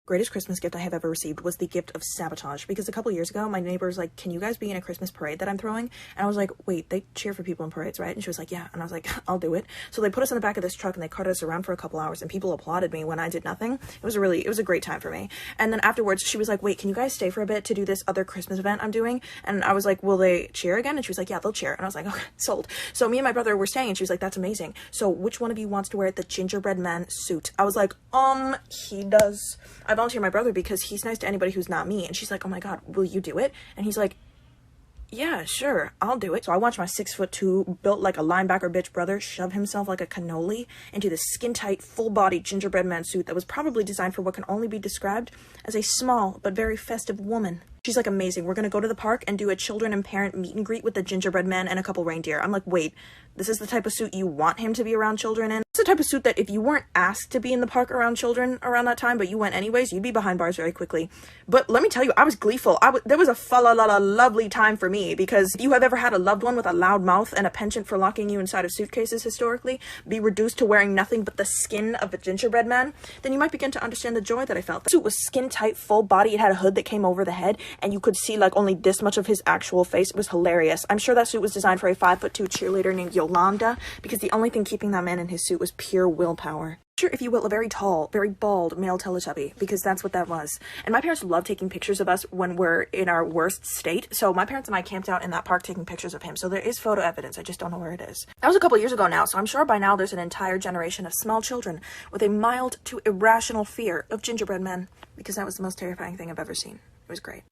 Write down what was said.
Greatest Christmas gift I have ever received was the gift of sabotage, because a couple years ago my neighbor was like, can you guys be in a Christmas parade that I'm throwing? And I was like, wait, they cheer for people in parades, right? And she was like, yeah. And I was like, I'll do it. So they put us in the back of this truck and they carted us around for a couple hours, and people applauded me when I did nothing. It was a great time for me. And then afterwards she was like, wait, can you guys stay for a bit to do this other Christmas event I'm doing? And I was like, will they cheer again? And she was like, yeah, they'll cheer. And I was like, okay, sold. So me and my brother were staying, and she was like, that's amazing. So which one of you wants to wear the gingerbread man suit? I was like, he does. I volunteered my brother because he's nice to anybody who's not me. And she's like, oh my god, will you do it? And he's like, yeah, sure, I'll do it. So I watched my 6'2", built like a linebacker bitch brother shove himself like a cannoli into the skin-tight, full-body gingerbread man suit that was probably designed for what can only be described as a small but very festive woman. She's like, amazing, we're gonna go to the park and do a children and parent meet and greet with the gingerbread man and a couple reindeer. I'm like, wait, this is the type of suit you want him to be around children in? It's the type of suit that if you weren't asked to be in the park around children around that time, but you went anyways, you'd be behind bars very quickly. But let me tell you, I was gleeful. There was a fa-la-la-la lovely time for me, because if you have ever had a loved one with a loud mouth and a penchant for locking you inside of suitcases historically be reduced to wearing nothing but the skin of a gingerbread man, then you might begin to understand the joy that I felt. The suit was skin tight, full body. It had a hood that came over the head, and you could see like only this much of his actual face. It was hilarious. I'm sure that suit was designed for a 5'2" cheerleader named Yolanda, because the only thing keeping that man in his suit was pure willpower. Sure, if you will, a very tall, very bald male Teletubby, because that's what that was. And my parents love taking pictures of us when we're in our worst state. So my parents and I camped out in that park taking pictures of him. So there is photo evidence. I just don't know where it is. That was a couple years ago now, so I'm sure by now there's an entire generation of small children with a mild to irrational fear of gingerbread men, because that was the most terrifying thing I've ever seen. It was great.